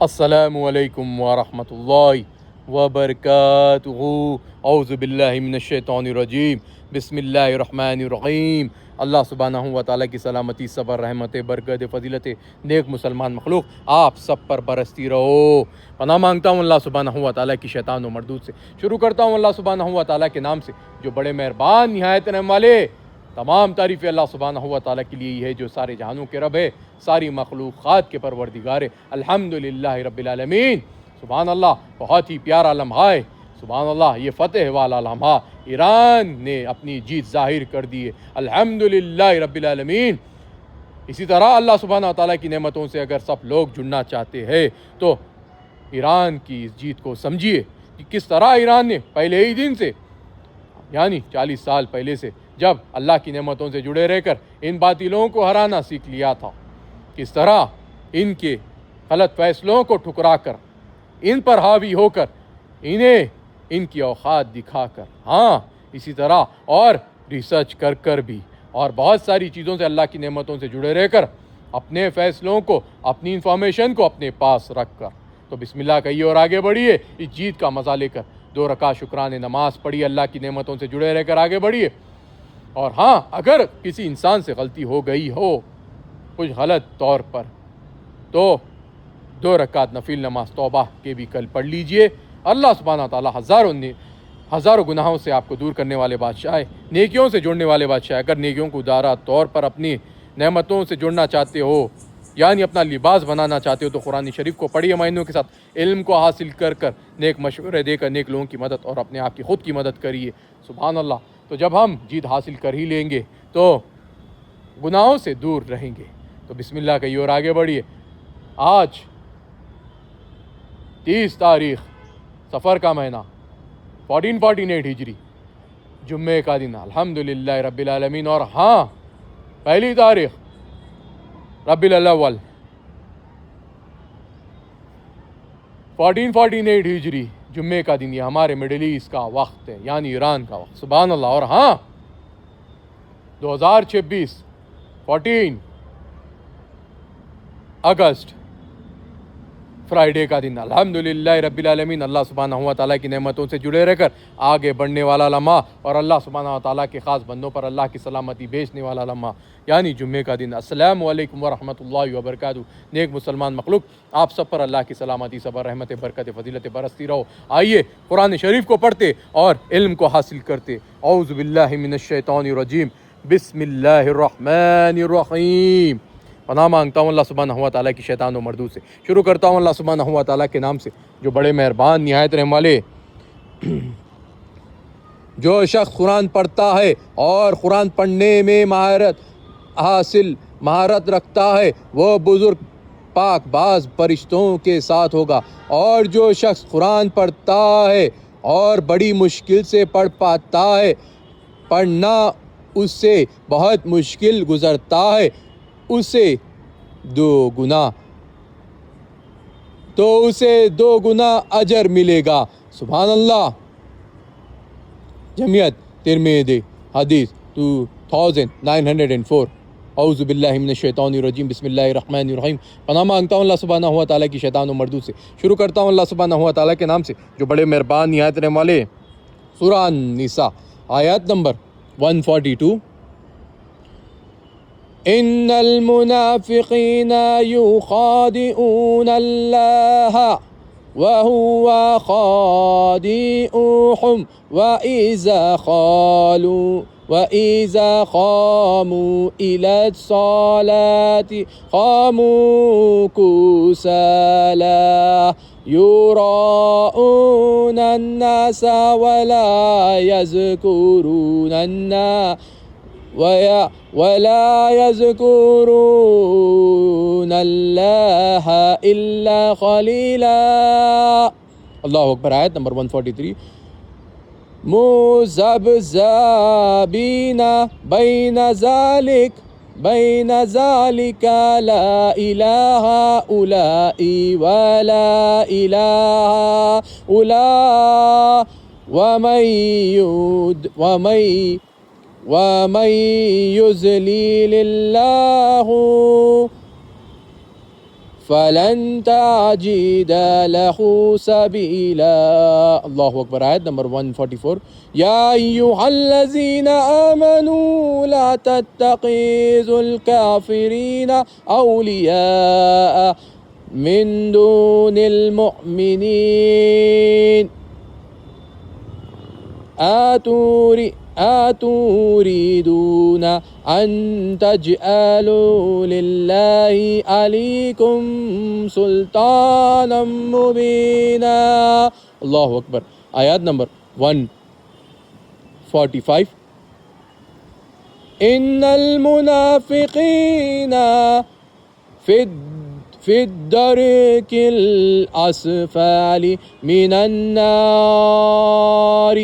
السلام علیکم ورحمۃ اللہ وبرکاتہ۔ اعوذ باللہ من الشیطان الرجیم، بسم اللہ الرحمن الرحیم۔ اللہ سبحانہ و تعالیٰ کی سلامتی، صبر، رحمت، برکت، فضیلت نیک مسلمان مخلوق آپ سب پر برستی رہو۔ پناہ مانگتا ہوں اللہ سبحانہ و تعالیٰ کی شیطان و مردود سے۔ شروع کرتا ہوں اللہ سبحانہ و تعالیٰ کے نام سے جو بڑے مہربان نہایت رحم والے۔ تمام تعریف اللہ سبحانہ و تعالیٰ کے لیے ہی ہے جو سارے جہانوں کے رب ہے، ساری مخلوقات کے پروردگار ہے۔ الحمدللہ رب العالمین۔ سبحان اللہ، بہت ہی پیارا لمحہ ہے۔ سبحان اللہ، یہ فتح والا لمحہ، ایران نے اپنی جیت ظاہر کر دی ہے۔ الحمدللہ رب العالمین۔ اسی طرح اللہ سبحانہ و تعالیٰ کی نعمتوں سے اگر سب لوگ جڑنا چاہتے ہیں تو ایران کی اس جیت کو سمجھیے کہ کس طرح ایران نے پہلے ہی دن سے، یعنی 40 سال پہلے سے، جب اللہ کی نعمتوں سے جڑے رہ کر ان باطلوں کو ہرانا سیکھ لیا تھا، کس طرح ان کے غلط فیصلوں کو ٹھکرا کر، ان پر حاوی ہو کر، انہیں ان کی اوقات دکھا کر، اسی طرح اور ریسرچ کر کر بھی، اور بہت ساری چیزوں سے اللہ کی نعمتوں سے جڑے رہ کر، اپنے فیصلوں کو، اپنی انفارمیشن کو اپنے پاس رکھ کر، تو بسم اللہ کہیے اور آگے بڑھیے، اس جیت کا مزہ لے کر 2 رکعت شکرانے نماز پڑھیے، اللہ کی نعمتوں سے جڑے رہ کر آگے بڑھیے۔ اور اگر کسی انسان سے غلطی ہو گئی ہو کچھ غلط طور پر، تو 2 رکعت نفل نماز توبہ کے بھی کل پڑھ لیجئے۔ اللہ سبحانہ تعالیٰ ہزاروں گناہوں سے آپ کو دور کرنے والے بادشاہ ہے، نیکیوں سے جڑنے والے بادشاہ ہے۔ اگر نیکیوں کو دارا طور پر اپنی نعمتوں سے جڑنا چاہتے ہو، یعنی اپنا لباس بنانا چاہتے ہو، تو قرآن شریف کو پڑھیے معنیوں کے ساتھ، علم کو حاصل کر کر، نیک مشورے دے کر نیک لوگوں کی مدد اور اپنے آپ کی خود کی مدد کریے۔ سبحان اللہ۔ تو جب ہم جیت حاصل کر ہی لیں گے تو گناہوں سے دور رہیں گے۔ تو بسم اللہ کہیے اور آگے بڑھیے۔ آج 30 تاریخ صفر کا مہینہ 1448 ہجری، جمعے کا دن، الحمدللہ رب العالمین۔ اور پہلی تاریخ ربیع الاول 1448 ہجری، جمعے کا دن، یہ ہمارے مڈل ایسٹ کا وقت ہے، یعنی ایران کا وقت۔ سبحان اللہ۔ اور 2026 14 اگست فرائیڈے کا دن، الحمدللہ رب العالمین۔ اللہ سبحانہ و تعالیٰ کی نعمتوں سے جڑے رہ کر آگے بڑھنے والا لمحہ، اور اللہ سبحانہ و تعالیٰ کے خاص بندوں پر اللہ کی سلامتی بھیجنے والا لمحہ، یعنی جمعے کا دن۔ السلام علیکم ورحمۃ اللہ وبرکاتہ۔ نیک مسلمان مخلوق آپ سب پر اللہ کی سلامتی، صبر، رحمت، برکت، فضیلت برستی رہو۔ آئیے قرآن شریف کو پڑھتے اور علم کو حاصل کرتے۔ اعوذ باللہ من الشیطان الرجیم، بسم اللہ الرحمن الرحیم۔ پناہ مانگتا ہوں اللہ سبحانہ و تعالیٰ کی شیطان و مردود سے۔ شروع کرتا ہوں اللہ سبحانہ و تعالیٰ کے نام سے جو بڑے مہربان نہایت رحم والے۔ جو شخص قرآن پڑھتا ہے اور قرآن پڑھنے میں مہارت رکھتا ہے وہ بزرگ پاک باز فرشتوں کے ساتھ ہوگا، اور جو شخص قرآن پڑھتا ہے اور بڑی مشکل سے پڑھ پاتا ہے، پڑھنا اس سے بہت مشکل گزرتا ہے، اسے 2 گنا اجر ملے گا۔ سبحان اللہ۔ جمعیت ترمذی حدیث 2904۔ اعوذ باللہ من الشیطان الرجیم، بسم اللہ الرحمن الرحیم۔ پناہ مانگتا ہوں اللہ سبحانہ و تعالیٰ کی شیطان و مردود سے۔ شروع کرتا ہوں اللہ سبحانہ و تعالیٰ کے نام سے جو بڑے مہربان نہایت رحم والے۔ سورہ النساء آیات نمبر 142۔ ان المنافقین یخادعون اللہ وهو خادعهم وإذا قاموا إلى الصلاة قاموا كسالى يراءون الناس ولا يذكرون الله إلا قليلا۔ اللہ اکبر۔ آیت نمبر 143۔ مذبذبین بین ذلك لا إله هؤلاء ولا إله هؤلاء ومن يذلل الله فلن تجد له سبيلا. اللہ اکبر. آیت نمبر 144. یا ایھا الذین آمنوا لا تتخذوا الکافرین اولیاء من دون المؤمنین أتريدون أن تجعلوا لله عليكم سلطانا مبينا. اللہ اکبر. آیات نمبر 145. ان المنافقین فی الدرک الاسفل من النار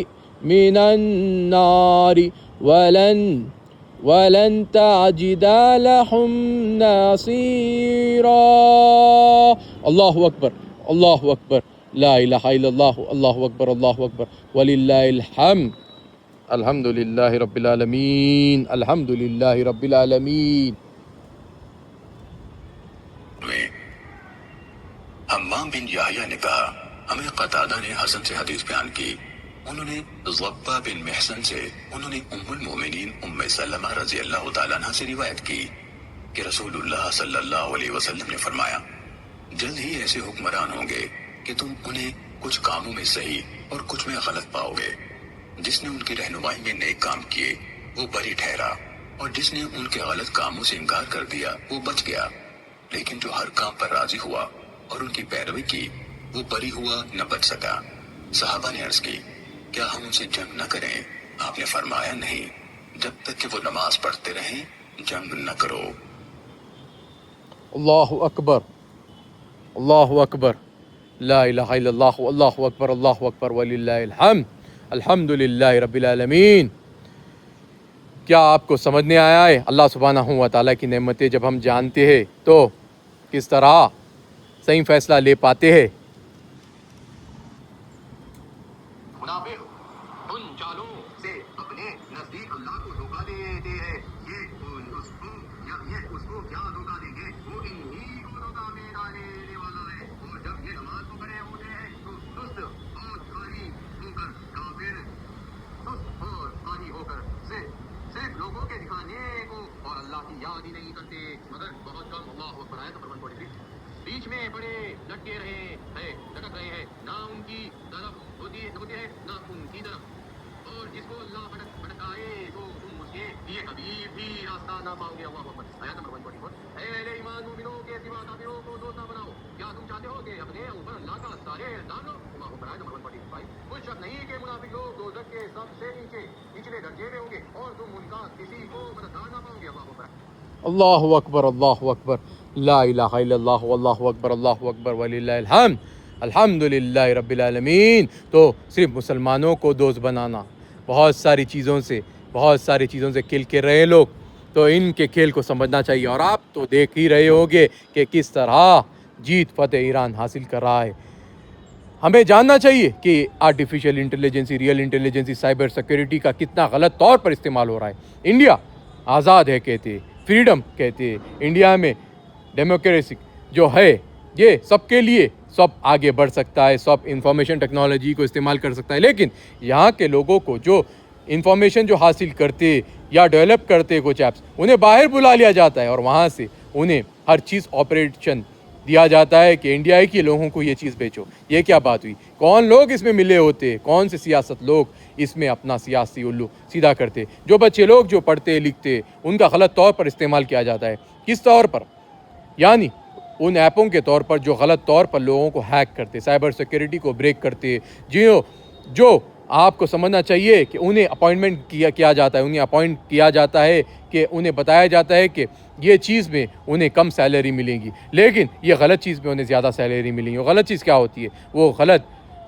ولن تجد لهم نصيرا. اللہ اکبر. اللہ اکبر. لا الہ الا اللہ. اللہ اکبر. اللہ اکبر. وللہ الحمد. الحمد للہ رب العالمین. الحمد للہ رب العالمین. حمام بن یحییٰ نے کہا ہمیں قتادہ نے حسن سے حدیث بیان کی. انہوں نے ضبہ بن محسن سے انہوں نے ام المؤمنین ام سلمہ رضی اللہ تعالیٰ عنہ سے روایت کی کہ رسول اللہ صلی اللہ علیہ وسلم نے فرمایا جلد ہی ایسے حکمران ہوں گے کہ تم انہیں کچھ کاموں میں صحیح اور کچھ میں غلط پاؤ گے. جس نے ان کی رہنمائی میں نیک کام کیے وہ بری ٹھہرا اور جس نے ان کے غلط کاموں سے انکار کر دیا وہ بچ گیا. لیکن جو ہر کام پر راضی ہوا اور ان کی پیروی کی وہ بری ہوا نہ بچ سکا. صحابہ نے عرض کی کیا ہم ان سے جنگ نہ کریں؟ آپ نے فرمایا نہیں جب تک کہ وہ نماز پڑھتے رہیں جنگ نہ کرو. اللہ اکبر. اللہ اکبر. لا الہ الا اللہ. اللہ اکبر. اللہ اکبر. وللہ الحمد. الحمد للہ رب العالمین. کیا آپ کو سمجھنے آیا ہے اللہ سبحانہ و تعالیٰ کی نعمتیں جب ہم جانتے ہیں تو کس طرح صحیح فیصلہ لے پاتے ہیں؟ منافق ان چالوں سے اپنے نزدیک اللہ کو دھوکہ دیتے ہیں. یہ اس کو کیا دھوکہ دیں گے؟ وہ انہی کو دھوکہ میں ڈالنے والا ہے. اور جب یہ نماز کو کھڑے ہوتے ہیں تو سست اور خالی ہو کر کافر سست اور خالی ہو کر صرف لوگوں کے دکھانے کو اور اللہ کی یاد ہی نہیں کرتے مگر بہت کم. اللہ اکبر. آیت نمبر 146. بیچ میں پڑے لٹکے لٹک رہے ہیں نہ ان کی طرف ہوتی ہے نہ ان کی طرف. اور جس کو اللہ بھٹکائے تو تم اس کے لیے کبھی بھی راستہ نہ پاؤ گے. اللہ اکبر. آیت نمبر 144. اے اہل ایمان مومنوں کے سوا کافروں کو دوست نہ بناؤ. کیا تم چاہتے ہو کہ اپنے اوپر اللہ کا سارے الزام لو؟ اللہ اکبر. آیت نمبر 145. کچھ شک نہیں کہ منافق لوگ دوزخ کے سب سے نچلے درجے میں ہوں گے اور تم ان کا کسی کو مددگار نہ پاؤ گے. اللہ اکبر. اللہ اکبر. اللہ اکبر. لا الہ الا اللہ. اللہ اکبر. اللہ اکبر. وللہ الحمد. الحمد للہ رب العالمین. تو صرف مسلمانوں کو دوست بنانا بہت ساری چیزوں سے کھیل کے رہے لوگ تو ان کے کھیل کو سمجھنا چاہیے. اور آپ تو دیکھ ہی رہے ہوگے کہ کس طرح جیت فتح ایران حاصل کر رہا ہے. ہمیں جاننا چاہیے کہ آرٹیفیشیل انٹیلیجنسی ریئل انٹیلیجنسی سائبر سیکیورٹی کا کتنا غلط طور پر استعمال ہو رہا ہے. انڈیا آزاد ہے کہتے، فریڈم کہتے، انڈیا میں ڈیموکریسی جو ہے یہ سب کے لیے سب آگے بڑھ سکتا ہے، سب انفارمیشن ٹیکنالوجی کو استعمال کر سکتا ہے. لیکن یہاں کے لوگوں کو جو انفارمیشن جو حاصل کرتے یا ڈیولپ کرتے کچھ ایپس انہیں باہر بلا لیا جاتا ہے اور وہاں سے انہیں ہر چیز آپریشن دیا جاتا ہے کہ انڈیا کے لوگوں کو یہ چیز بیچو. یہ کیا بات ہوئی؟ کون لوگ اس میں ملے ہوتے؟ کون سے سیاست لوگ اس میں اپنا سیاسی الو سیدھا کرتے؟ جو بچے لوگ جو پڑھتے لکھتے ان کا غلط طور پر استعمال کیا جاتا ہے. کس طور پر؟ یعنی ان ایپوں کے طور پر جو غلط طور پر لوگوں کو ہیک کرتے، سائبر سیکیورٹی کو بریک کرتے. جو آپ کو سمجھنا چاہیے کہ انہیں اپوائنٹمنٹ کیا جاتا ہے، انہیں اپوائنٹ کیا جاتا ہے کہ انہیں بتایا جاتا ہے کہ یہ چیز میں انہیں کم سیلری ملے گی، لیکن یہ غلط چیز میں انہیں زیادہ سیلری ملے گی. غلط چیز کیا ہوتی ہے؟ وہ غلط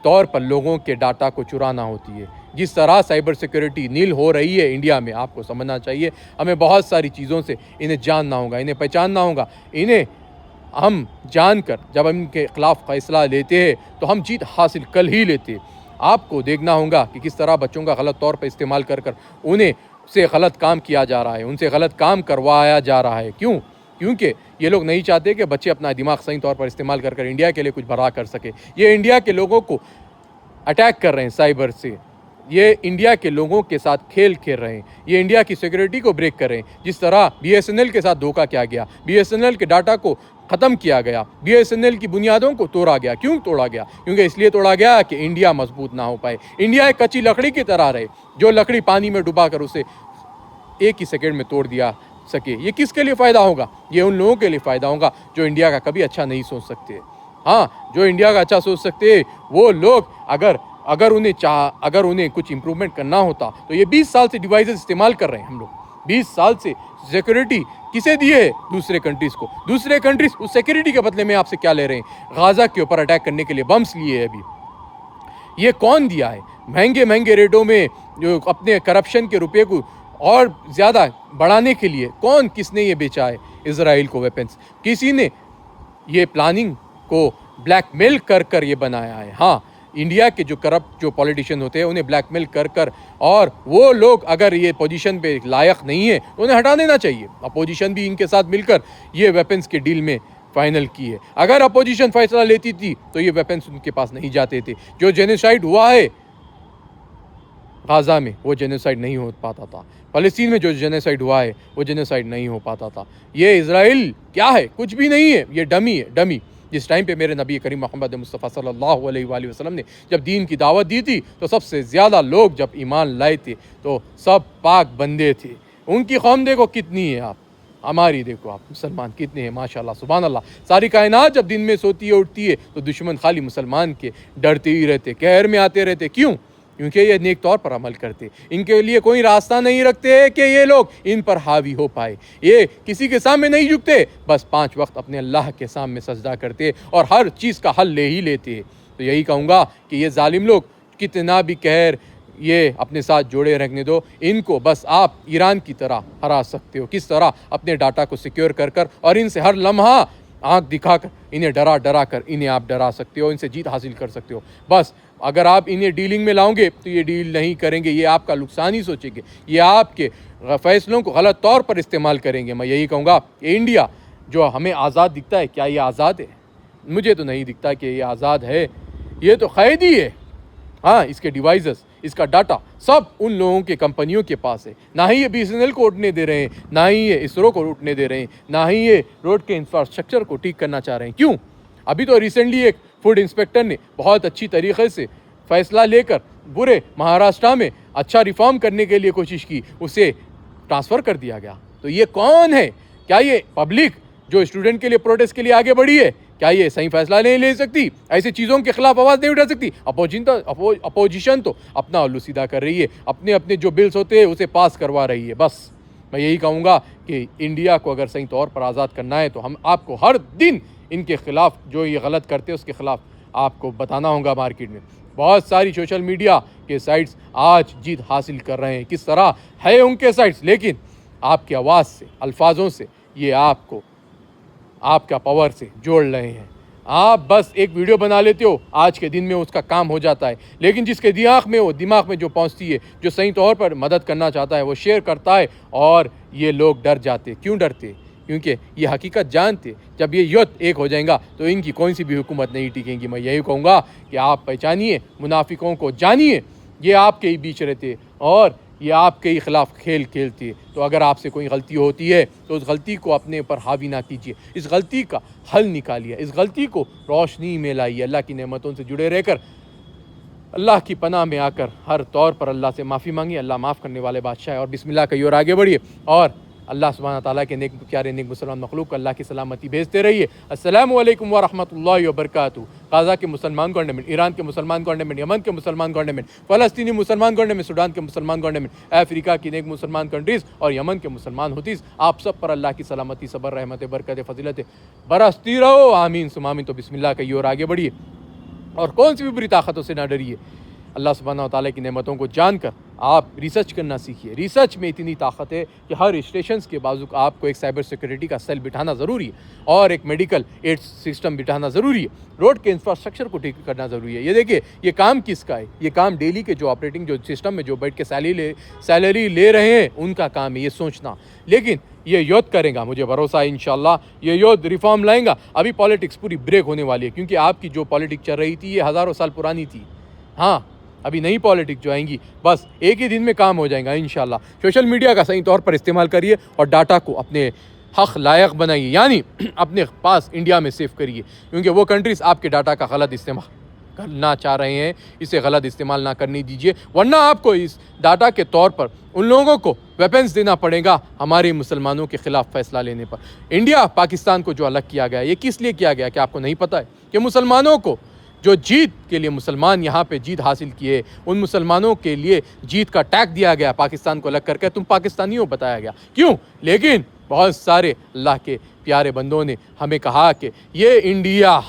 طور پر لوگوں کے ڈاٹا کو چرانا ہوتی ہے. جس طرح سائبر سیکیورٹی نیل ہو رہی ہے انڈیا میں، آپ کو سمجھنا چاہیے ہمیں بہت ساری چیزوں سے انہیں جاننا ہوگا، انہیں پہچاننا ہوگا. انہیں ہم جان کر جب ہم ان کے خلاف فیصلہ لیتے ہیں تو ہم جیت حاصل کر ہی لیتے. آپ کو دیکھنا ہوگا کہ کس طرح بچوں کا غلط طور پر استعمال کر انہیں سے غلط کام کیا جا رہا ہے، ان سے غلط کام کروایا جا رہا ہے. کیوں؟ کیونکہ یہ لوگ نہیں چاہتے کہ بچے اپنا دماغ صحیح طور پر استعمال کر انڈیا کے لیے کچھ بھلا کر سکے. یہ انڈیا کے لوگوں کو اٹیک کر رہے ہیں سائبر سے, یہ انڈیا کے لوگوں کے ساتھ کھیل کھیل رہے ہیں, یہ انڈیا کی سیکورٹی کو بریک کر رہے ہیں. جس طرح BSNL کے ساتھ دھوکہ کیا گیا, BSNL کے ڈاٹا کو ختم کیا گیا, BSNL کی بنیادوں کو توڑا گیا. کیوں توڑا گیا؟ کیونکہ اس لیے توڑا گیا کہ انڈیا مضبوط نہ ہو پائے. انڈیا ایک کچی لکڑی کی طرح رہے, جو لکڑی پانی میں ڈبا کر اسے ایک ہی سیکنڈ میں توڑ دیا سکے. یہ کس کے لیے فائدہ ہوگا؟ یہ ان لوگوں کے لیے فائدہ ہوگا جو انڈیا کا کبھی اچھا نہیں سوچ سکتے. ہاں, جو انڈیا کا اچھا سوچ سکتے وہ لوگ اگر انہیں کچھ امپرومنٹ کرنا ہوتا تو یہ 20 سال سے ڈیوائسز استعمال کر رہے ہیں ہم لوگ. 20 سال سے سیکورٹی کسے دیے ہے؟ دوسرے کنٹریز کو. دوسرے کنٹریز اس سیکورٹی کے بدلے میں آپ سے کیا لے رہے ہیں؟ غازہ کے اوپر اٹیک کرنے کے لیے بمس لیے ابھی. یہ کون دیا ہے؟ مہنگے ریٹوں میں جو اپنے کرپشن کے روپے کو اور زیادہ بڑھانے کے لیے کس نے یہ بیچا ہے اسرائیل کو ویپنز؟ کسی نے یہ پلاننگ کو بلیک میل کر یہ بنایا ہے. ہاں, انڈیا کے جو کرپٹ جو پولیٹیشین ہوتے ہیں انہیں بلیک میل کر اور وہ لوگ اگر یہ پوزیشن پہ لائق نہیں ہے انہیں ہٹا دینا چاہیے. اپوزیشن بھی ان کے ساتھ مل کر یہ ویپنز کے ڈیل میں فائنل کی ہے. اگر اپوزیشن فیصلہ لیتی تھی تو یہ ویپنز ان کے پاس نہیں جاتے تھے. جو جینوسائیڈ ہوا ہے غازہ میں وہ جینوسائیڈ نہیں ہو پاتا تھا. فلسطین میں جو جینوسائیڈ ہوا ہے وہ جینوسائیڈ نہیں ہو پاتا تھا. یہ اسرائیل کیا ہے؟ کچھ بھی نہیں ہے. یہ ڈمی ہے, ڈمی. جس ٹائم پہ میرے نبی کریم محمد مصطفیٰ صلی اللہ علیہ وآلہ وسلم نے جب دین کی دعوت دی تھی تو سب سے زیادہ لوگ جب ایمان لائے تھے تو سب پاک بندے تھے. ان کی قوم دیکھو کتنی ہے, آپ ہماری دیکھو آپ مسلمان کتنے ہیں, ماشاءاللہ سبحان اللہ. ساری کائنات جب دن میں سوتی ہے اٹھتی ہے تو دشمن خالی مسلمان کے ڈرتے ہی رہتے, قہر میں آتے رہتے. کیوں؟ کیونکہ یہ نیک طور پر عمل کرتے. ان کے لیے کوئی راستہ نہیں رکھتے کہ یہ لوگ ان پر حاوی ہو پائے. یہ کسی کے سامنے نہیں جھکتے, بس 5 وقت اپنے اللہ کے سامنے سجدہ کرتے اور ہر چیز کا حل لے ہی لیتے. تو یہی کہوں گا کہ یہ ظالم لوگ کتنا بھی قہر یہ اپنے ساتھ جوڑے رکھنے دو, ان کو بس آپ ایران کی طرح ہرا سکتے ہو. کس طرح؟ اپنے ڈاٹا کو سیکیور کر اور ان سے ہر لمحہ آنکھ دکھا کر انہیں ڈرا کر انہیں آپ ڈرا سکتے ہو, ان سے جیت حاصل کر سکتے ہو. بس اگر آپ انہیں ڈیلنگ میں لاؤں گے تو یہ ڈیل نہیں کریں گے, یہ آپ کا نقصان ہی سوچیں گے, یہ آپ کے فیصلوں کو غلط طور پر استعمال کریں گے. میں یہی کہوں گا کہ انڈیا جو ہمیں آزاد دکھتا ہے, کیا یہ آزاد ہے؟ مجھے تو نہیں دکھتا کہ یہ آزاد ہے. یہ تو قید ہی ہے. ہاں, اس کے ڈیوائسز, اس کا ڈاٹا سب ان لوگوں کے کمپنیوں کے پاس ہے. نہ ہی یہ BSNL کو اٹھنے دے رہے ہیں, نہ ہی یہ اسرو کو اٹھنے دے رہے ہیں, نہ ہی یہ روڈ کے انفراسٹرکچر کو ٹھیک کرنا چاہ رہے ہیں. کیوں؟ ابھی تو ریسنٹلی ایک فوڈ انسپیکٹر نے بہت اچھی طریقے سے فیصلہ لے کر برے مہاراشٹرا میں اچھا ریفارم کرنے کے لیے کوشش کی, اسے ٹرانسفر کر دیا گیا. تو یہ کون ہے؟ کیا یہ پبلک جو اسٹوڈنٹ کے لیے پروٹیسٹ کے لیے آگے بڑھی ہے, کیا یہ صحیح فیصلہ نہیں لے سکتی؟ ایسی چیزوں کے خلاف آواز نہیں اٹھا سکتی؟ اپوزیشن تو اپنا الو سیدھا کر رہی ہے, اپنے جو بلز ہوتے ہیں اسے پاس کروا رہی ہے. بس میں یہی کہوں گا کہ انڈیا کو اگر صحیح طور پر آزاد کرنا ہے تو ہم آپ کو ہر دن ان کے خلاف جو یہ غلط کرتے ہیں اس کے خلاف آپ کو بتانا ہوگا. مارکیٹ میں بہت ساری سوشل میڈیا کے سائٹس آج جیت حاصل کر رہے ہیں. کس طرح ہے ان کے سائٹس, لیکن آپ کی آواز سے, الفاظوں سے یہ آپ کو آپ کا پاور سے جوڑ رہے ہیں. آپ بس ایک ویڈیو بنا لیتے ہو, آج کے دن میں اس کا کام ہو جاتا ہے, لیکن جس کے دماغ میں جو پہنچتی ہے, جو صحیح طور پر مدد کرنا چاہتا ہے وہ شیئر کرتا ہے, اور یہ لوگ ڈر جاتے. کیوں ڈرتے؟ کیونکہ یہ حقیقت جانتے جب یہ یوتھ ایک ہو جائیں گا تو ان کی کوئی سی بھی حکومت نہیں ٹکیں گی. میں یہی کہوں گا کہ آپ پہچانیے منافقوں کو, جانیے یہ آپ کے ہی بیچ رہتے اور یہ آپ کے ہی خلاف کھیل کھیلتے. تو اگر آپ سے کوئی غلطی ہوتی ہے تو اس غلطی کو اپنے پر حاوی نہ کیجیے, اس غلطی کا حل نکالیے, اس غلطی کو روشنی میں لائیے. اللہ کی نعمتوں سے جڑے رہ کر, اللہ کی پناہ میں آ کر ہر طور پر اللہ سے معافی مانگیے. اللہ معاف کرنے والے بادشاہ ہے. اور بسم اللہ کہیے اور آگے بڑھیے, اور اللہ سبحانہ تعالیٰ کے نیک پیارے نیک مسلمان مخلوق کو اللہ کی سلامتی بھیجتے رہیے. السلام علیکم ورحمۃ اللہ وبرکاتہ. غزہ کے مسلمان گورنمنٹ, ایران کے مسلمان گورنمنٹ, یمن کے مسلمان گورنمنٹ, فلسطینی مسلمان گورنمنٹ, سوڈان کے مسلمان گورنمنٹ, افریقہ کی نیک مسلمان کنٹریز اور یمن کے مسلمان ہوتیز, آپ سب پر اللہ کی سلامتی, صبر, رحمت, برکت, فضیلت برستی رہو. آمین ثم آمین. تو بسم اللہ کہیے اور آگے بڑھیے, اور کون سی بھی بری طاقتوں سے نہ ڈریے. اللہ سبحانہ و تعالیٰ کی نعمتوں کو جان کر آپ ریسرچ کرنا سیکھیے. ریسرچ میں اتنی طاقت ہے کہ ہر اسٹیشنز کے بازو آپ کو ایک سائبر سیکورٹی کا سیل بٹھانا ضروری ہے اور ایک میڈیکل ایڈ سسٹم بٹھانا ضروری ہے. روڈ کے انفراسٹرکچر کو ٹھیک کرنا ضروری ہے. یہ دیکھیے یہ کام کس کا ہے؟ یہ کام ڈیلی کے جو آپریٹنگ جو سسٹم میں جو بیٹھ کے سیلری لے رہے ہیں ان کا کام ہے یہ سوچنا. لیکن یہ یوتھ کرے گا، مجھے بھروسہ ہے انشاءاللہ یہ یوتھ ریفارم لائیں گا. ابھی پالیٹکس پوری بریک ہونے والی ہے کیونکہ آپ کی جو پالیٹکس چل رہی تھی یہ ہزاروں سال پرانی تھی. ہاں ابھی نئی پالیٹکس جو آئیں گی بس ایک ہی دن میں کام ہو جائیں گا انشاءاللہ. سوشل میڈیا کا صحیح طور پر استعمال کریے اور ڈاٹا کو اپنے حق لائق بنائیے، یعنی اپنے پاس انڈیا میں سیو کریے کیونکہ وہ کنٹریز آپ کے ڈاٹا کا غلط استعمال کرنا چاہ رہے ہیں. اسے غلط استعمال نہ کرنے دیجیے ورنہ آپ کو اس ڈاٹا کے طور پر ان لوگوں کو ویپنز دینا پڑے گا ہمارے مسلمانوں کے خلاف فیصلہ لینے پر. انڈیا پاکستان کو جو الگ کیا گیا یہ کس لیے کیا گیا کہ آپ کو نہیں پتہ ہے کہ مسلمانوں کو جو جیت کے لیے مسلمان یہاں پہ جیت حاصل کیے ان مسلمانوں کے لیے جیت کا ٹیگ دیا گیا پاکستان کو الگ کر کے تم پاکستانیوں بتایا گیا. کیوں؟ لیکن بہت سارے اللہ کے پیارے بندوں نے ہمیں کہا کہ یہ انڈیا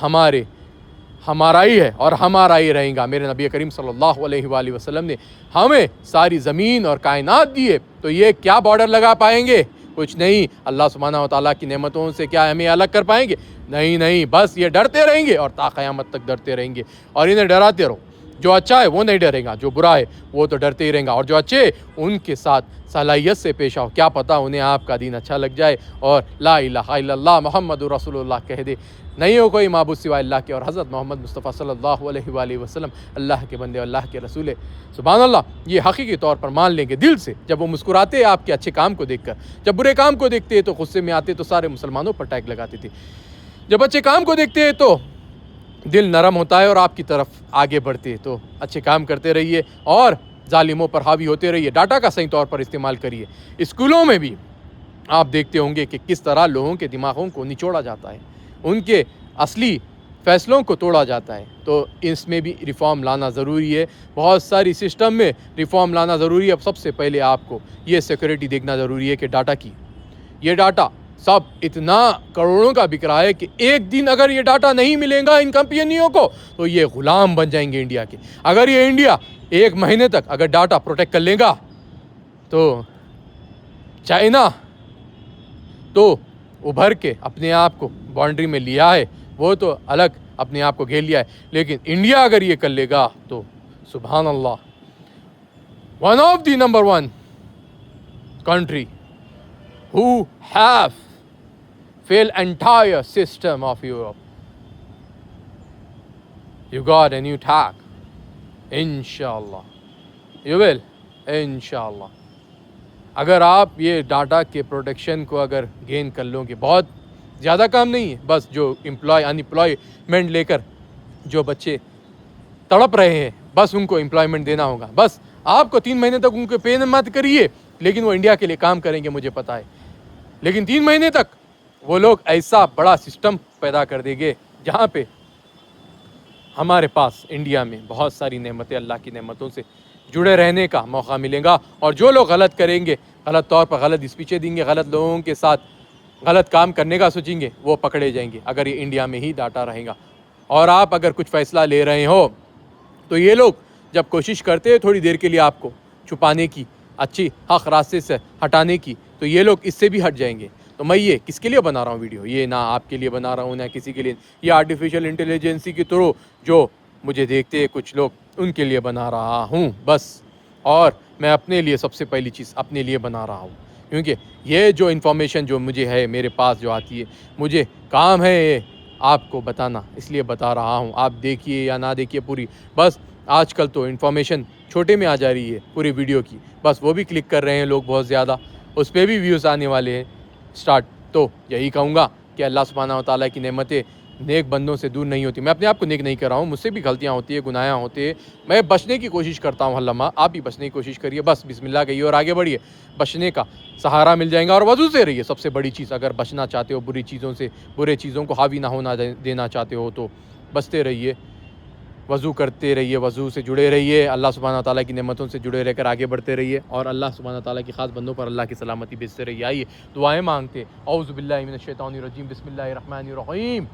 ہمارا ہی ہے اور ہمارا ہی رہے گا. میرے نبی کریم صلی اللہ علیہ وآلہ وسلم نے ہمیں ساری زمین اور کائنات دیے تو یہ کیا بارڈر لگا پائیں گے؟ کچھ نہیں. اللہ سبحانہ و تعالیٰ کی نعمتوں سے کیا ہمیں الگ کر پائیں گے؟ نہیں. بس یہ ڈرتے رہیں گے اور تا قیامت تک ڈرتے رہیں گے اور انہیں ڈراتے رہو. جو اچھا ہے وہ نہیں ڈرے گا، جو برا ہے وہ تو ڈرتے ہی رہیں گا. اور جو اچھے ان کے ساتھ صلاحیت سے پیش آؤ، کیا پتہ انہیں آپ کا دین اچھا لگ جائے اور لا الہ الا اللہ محمد رسول اللہ کہہ دے. نہیں ہو کوئی معبود سوائے اللہ کے اور حضرت محمد مصطفیٰ صلی اللہ علیہ وآلہ وسلم اللہ کے بندے اللہ کے رسول. سبحان اللہ. یہ حقیقی طور پر مان لیں گے دل سے جب وہ مسکراتے ہیں آپ کے اچھے کام کو دیکھ کر. جب برے کام کو دیکھتے تو غصے میں آتے تو سارے مسلمانوں پر ٹیگ لگاتے تھے. جب اچھے کام کو دیکھتے ہیں تو دل نرم ہوتا ہے اور آپ کی طرف آگے بڑھتے. تو اچھے کام کرتے رہیے اور ظالموں پر حاوی ہوتے رہیے. ڈاٹا کا صحیح طور پر استعمال کریے. اسکولوں میں بھی آپ دیکھتے ہوں گے کہ کس طرح لوگوں کے دماغوں کو نچوڑا جاتا ہے، ان کے اصلی فیصلوں کو توڑا جاتا ہے. تو اس میں بھی ریفارم لانا ضروری ہے. بہت ساری سسٹم میں ریفارم لانا ضروری ہے. اب سب سے پہلے آپ کو یہ سیکورٹی دیکھنا ضروری ہے کہ ڈاٹا کی یہ ڈاٹا سب اتنا کروڑوں کا بک رہا ہے کہ ایک دن اگر یہ ڈاٹا نہیں ملے گا ان کمپنیوں کو تو یہ غلام بن جائیں گے انڈیا کے. اگر یہ انڈیا ایک مہینے تک اگر ڈاٹا پروٹیکٹ کر لے گا تو چائنا تو ابھر کے اپنے آپ کو باؤنڈری میں لیا ہے، وہ تو الگ اپنے آپ کو گھیر لیا ہے. لیکن انڈیا اگر یہ کر لے گا تو سبحان اللہ one of the number 1 country who have failed entire system of Europe. You got a new tag. Inshallah. You will. Inshallah. اگر آپ یہ ڈاٹا کے پروٹیکشن کو اگر گین کر لو گے، بہت زیادہ کام نہیں ہے. بس جو انپلائمنٹ لے کر جو بچے تڑپ رہے ہیں بس ان کو امپلائمنٹ دینا ہوگا. بس آپ کو 3 مہینے تک ان کو پے مت کریے لیکن وہ انڈیا کے لیے کام کریں گے مجھے پتا ہے. لیکن 3 مہینے تک وہ لوگ ایسا بڑا سسٹم پیدا کر دیں گے جہاں پہ ہمارے پاس انڈیا میں بہت ساری نعمتیں اللہ کی نعمتوں سے جڑے رہنے کا موقع ملے گا. اور جو لوگ غلط کریں گے، غلط طور پر غلط اسپیچیں دیں گے، غلط لوگوں کے ساتھ غلط کام کرنے کا سوچیں گے، وہ پکڑے جائیں گے اگر یہ انڈیا میں ہی ڈاٹا رہے گا. اور آپ اگر کچھ فیصلہ لے رہے ہو تو یہ لوگ جب کوشش کرتے ہیں تھوڑی دیر کے لیے آپ کو چھپانے کی، اچھی حق راستے سے ہٹانے کی، تو یہ لوگ اس سے بھی ہٹ جائیں گے. تو میں یہ کس کے لیے بنا رہا ہوں ویڈیو؟ یہ نہ آپ کے لیے بنا رہا ہوں نہ کسی کے لیے. یہ آرٹیفیشل انٹیلیجنسی کے تھرو جو مجھے دیکھتے ہیں کچھ لوگ ان کے لیے بنا رہا ہوں بس. اور میں اپنے لیے سب سے پہلی چیز اپنے لیے بنا رہا ہوں کیونکہ یہ جو انفارمیشن جو مجھے ہے میرے پاس جو آتی ہے مجھے کام ہے یہ آپ کو بتانا، اس لیے بتا رہا ہوں. آپ دیکھیے یا نہ دیکھیے پوری، بس آج کل تو انفارمیشن چھوٹے میں آ جا رہی ہے پوری ویڈیو کی، بس وہ بھی کلک کر رہے ہیں لوگ بہت زیادہ، اس پہ بھی ویوز آنے والے ہیں سٹارٹ. تو یہی کہوں گا کہ اللہ سبحانہ و تعالیٰ کی نعمتیں نیک بندوں سے دور نہیں ہوتی. میں اپنے آپ کو نیک نہیں کر رہا ہوں، مجھ سے بھی غلطیاں ہوتی ہیں، گناہ ہوتے ہیں. میں بچنے کی کوشش کرتا ہوں ہر لمحہ. آپ بھی بچنے کی کوشش کریے، بس بسم اللہ کہیے اور آگے بڑھیے. بچنے کا سہارا مل جائے گا. اور وضو سے رہیے سب سے بڑی چیز. اگر بچنا چاہتے ہو بری چیزوں سے، برے چیزوں کو حاوی نہ ہونا دینا چاہتے ہو تو بچتے رہیے، وضو کرتے رہیے، وضو سے جڑے رہیے، اللہ سبحانہ تعالیٰ کی نعمتوں سے جڑے رہ کر آگے بڑھتے رہیے اور اللہ سبحانہ تعالیٰ کی خاص بندوں پر اللہ کی سلامتی بھیجتے رہیے. آئیے دعائیں مانگتے. اعوذ باللہ من الشیطان الرجیم، بسم اللہ الرحمن الرحیم.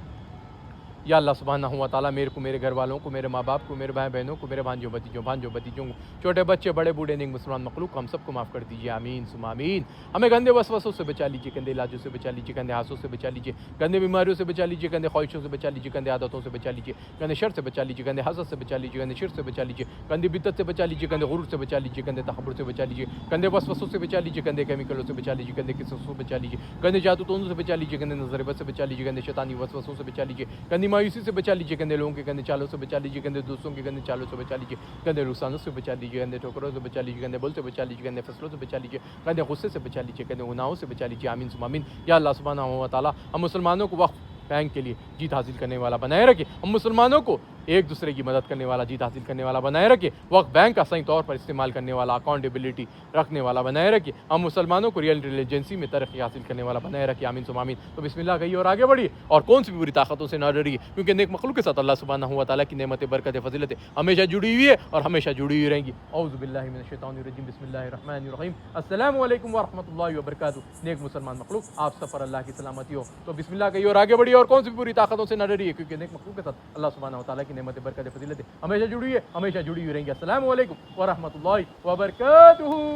یا اللہ سبحانہ و تعالیٰ میرے کو، میرے گھر والوں کو، میرے ماں باپ کو، میرے بھائی بہنوں کو، میرے بھانجوں بھتیجوں کو، چھوٹے بچے بڑے بوڑھے نیک مسلمان مخلوق کو، ہم سب کو معاف کر دیجیے، آمین ثم آمین۔ ہمیں گندے وسوسوں سے بچا لیجیے، گندے علاجوں سے بچا لیجیے، گندے ہاتھوں سے بچا لیجیے، گندے بیماریوں سے بچا لیجیے، گندے خواہشوں سے بچا لیجیے، گندے عادتوں سے بچا لیجیے، گندے شر سے بچا لیجیے، گندے حسد سے بچا لیجیے، گندے شرک سے بچا لیجیے، گندی بدعت سے بچا لیجیے، گندے غرور سے بچا لیجیے، گندے تکبر سے بچا لیجیے، گندے وسوسوں سے بچا لیجیے، گندے کیمیکلوں سے بچا لیجیے، گندے قصصوں سے بچا لیجیے، گندے جادو ٹونوں سے بچا لیجیے، گندے نظر بد سے بچا لیجیے، گندے شیطانی وسوسوں سے بچا لیجیے، گندی مایوسی سے بچا لیجیے، گندے لوگوں کے گندے چالوں سے بچا لیجیے، گندے دوستوں کے گندے چالوں سے بچا لیجیے، گندے رخسانوں سے بچا لیجیے، گندے ٹھوکروں سے بچا لیجیے، گندے بول سے بچا لیجیے، گندے فصلوں سے بچا لیجیے، گندے غصے سے بچا لیجیے، گندے گناہوں سے بچا لیجیے، آمین ثم آمین۔ یا اللہ سبحانہ و تعالیٰ ہم مسلمانوں کو وقف بینک کے لیے جیت حاصل کرنے والا بنائے رکھے، ہم مسلمانوں کو ایک دوسرے کی مدد کرنے والا، جیت حاصل کرنے والا بنائے رکھے، وقت بینک کا صحیح طور پر استعمال کرنے والا، اکاؤنٹیبلٹی رکھنے والا بنائے رکھے، ہم مسلمانوں کو ریئل انٹیلیجنسی میں ترقی حاصل کرنے والا بنائے رکھے، آمین ثم آمین۔ تو بسم اللہ کہیے اور آگے بڑھیے، اور کون سی بھی بری طاقتوں سے نہ ڈریے، کیونکہ نیک مخلوق کے ساتھ اللہ سبحانہ و تعالیٰ کی نعمت برکت فضیلت ہمیشہ جڑی ہوئی ہے اور ہمیشہ جڑی ہوئی رہیں گی۔ اعوذ باللہ من الشیطان الرجیم، بسم اللہ الرحمن الرحیم، السلام علیکم ورحمۃ اللہ وبرکاتہ۔ نیک مسلمان مخلوق آپ سب پر اللہ کی سلامتی ہو، تو بسم اللہ کہیے اور آگے بڑھیے، اور کون سی بھی بری طاقتوں سے نہ ڈریے، کیونکہ نیک مخلوق کے ساتھ اللہ سبحانہ و تعالیٰ کی نعمت برکت فضیلت ہمیشہ جڑی ہے، ہمیشہ جڑی ہوئی رہیں گی۔ السلام علیکم ورحمۃ اللہ وبرکاتہ۔